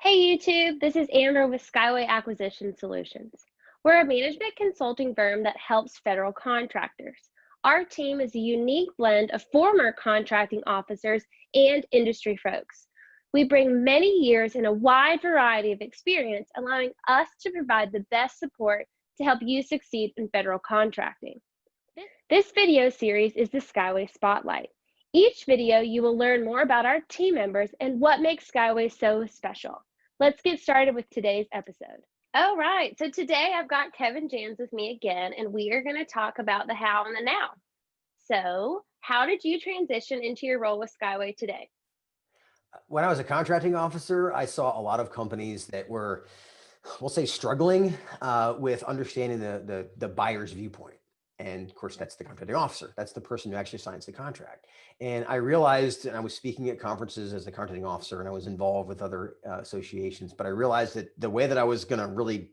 Hey YouTube, this is Amber with Skyway Acquisition Solutions. We're a management consulting firm that helps federal contractors. Our team is a unique blend of former contracting officers and industry folks. We bring many years and a wide variety of experience, allowing us to provide the best support to help you succeed in federal contracting. This video series is the Skyway Spotlight. Each video you will learn more about our team members and what makes Skyway so special. Let's get started with today's episode. All right, so today I've got Kevin Jans with me again, and we are going to talk about the how and the now. So, how did you transition into your role with Skyway today? When I was a contracting officer, I saw a lot of companies that were, we'll say, struggling with understanding the buyer's viewpoint. And of course, that's the contracting officer. That's the person who actually signs the contract. And I realized, and I was speaking at conferences as a contracting officer, and I was involved with other associations, but I realized that the way that I was going to really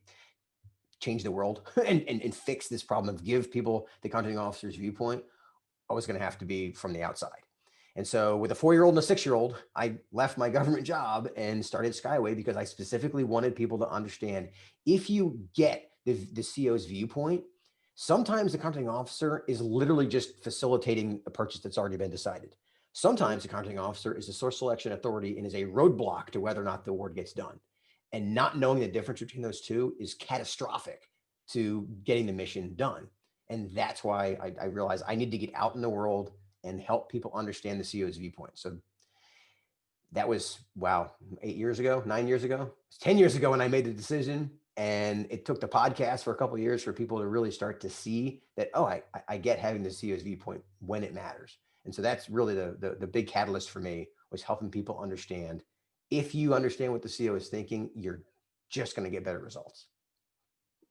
change the world and fix this problem of give people the contracting officer's viewpoint, I was going to have to be from the outside. And so with a 4-year-old and a 6-year-old, I left my government job and started Skyway because I specifically wanted people to understand if you get the CO's viewpoint, sometimes the contracting officer is literally just facilitating a purchase that's already been decided. Sometimes the contracting officer is a source selection authority and is a roadblock to whether or not the award gets done. And not knowing the difference between those two is catastrophic to getting the mission done. And that's why I realized I need to get out in the world and help people understand the CO's viewpoint. So that was, wow, 8 years ago, 9 years ago, it's 10 years ago when I made the decision. And it took the podcast for a couple of years for people to really start to see that, oh, I get having the CO's viewpoint when it matters. And so that's really the big catalyst for me, was helping people understand, if you understand what the CO is thinking, you're just going to get better results.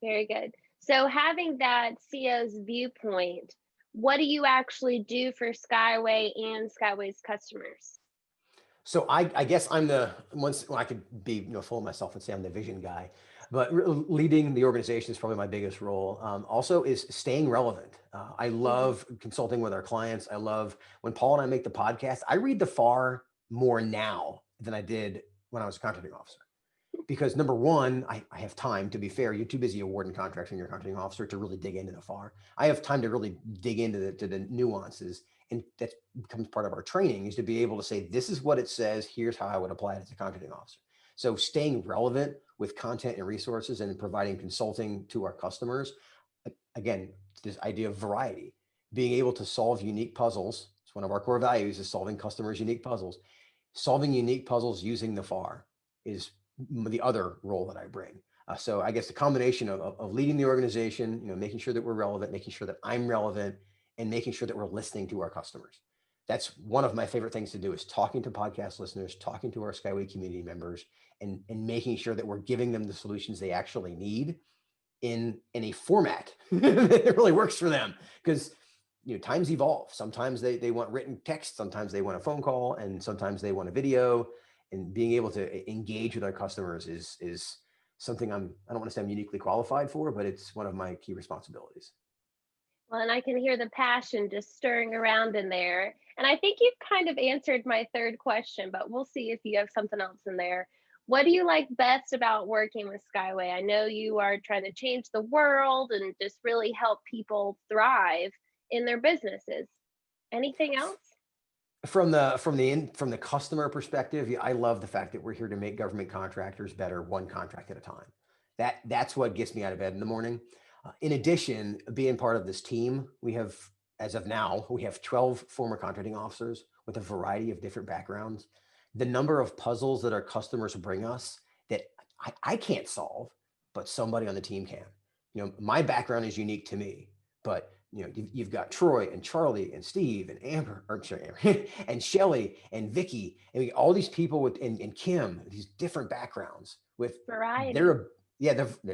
Very good. So having that CO's viewpoint, what do you actually do for Skyway and Skyway's customers? So I guess I'm when I could be full of myself and say I'm the vision guy, but leading the organization is probably my biggest role. Also is staying relevant. I love consulting with our clients. I love when Paul and I make the podcast. I read the FAR more now than I did when I was a contracting officer. Because number one, I have time. To be fair, you're too busy awarding contracts when you're a contracting officer to really dig into the FAR. I have time to really dig into the nuances, and that becomes part of our training, is to be able to say, this is what it says, here's how I would apply it as a contracting officer. So staying relevant with content and resources and providing consulting to our customers. Again, this idea of variety, being able to solve unique puzzles. It's one of our core values, is solving customers' unique puzzles. Solving unique puzzles using the FAR is the other role that I bring. So I guess the combination of leading the organization, making sure that we're relevant, making sure that I'm relevant, and making sure that we're listening to our customers. That's one of my favorite things to do, is talking to podcast listeners, talking to our Skyway community members, and making sure that we're giving them the solutions they actually need in a format that really works for them. Because times evolve. Sometimes they want written text, sometimes they want a phone call, and sometimes they want a video. And being able to engage with our customers is something I don't want to say I'm uniquely qualified for, but it's one of my key responsibilities. Well, and I can hear the passion just stirring around in there. And I think you've kind of answered my third question, but we'll see if you have something else in there. What do you like best about working with Skyway? I know you are trying to change the world and just really help people thrive in their businesses. Anything else? From the customer perspective, I love the fact that we're here to make government contractors better, one contract at a time. That's what gets me out of bed in the morning. In addition, being part of this team, as of now, we have 12 former contracting officers with a variety of different backgrounds. The number of puzzles that our customers bring us that I can't solve, but somebody on the team can. My background is unique to me, but you've got Troy and Charlie and Steve and Amber, and Shelly and Vicky, and all these people and Kim, these different backgrounds with Variety.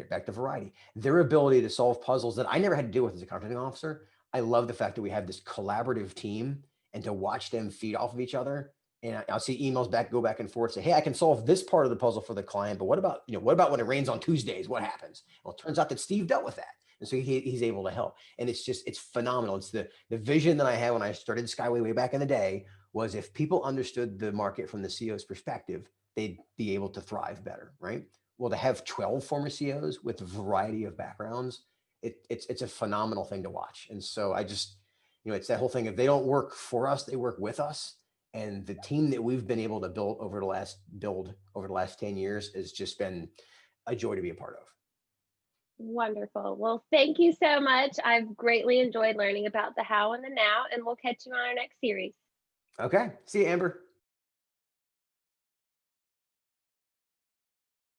back to variety, their ability to solve puzzles that I never had to deal with as a contracting officer. I love the fact that we have this collaborative team, and to watch them feed off of each other. And I'll see emails go back and forth, say, hey, I can solve this part of the puzzle for the client, but what about when it rains on Tuesdays? What happens? Well, it turns out that Steve dealt with that. And so he's able to help. And it's phenomenal. It's the vision that I had when I started Skyway way back in the day, was if people understood the market from the CEO's perspective, they'd be able to thrive better, right? Well, to have 12 former CEOs with a variety of backgrounds, it's a phenomenal thing to watch. And so I just, it's that whole thing. If they don't work for us, they work with us. And the team that we've been able to build over the last 10 years has just been a joy to be a part of. Wonderful. Well, thank you so much. I've greatly enjoyed learning about the how and the now, and we'll catch you on our next series. Okay. See you, Amber.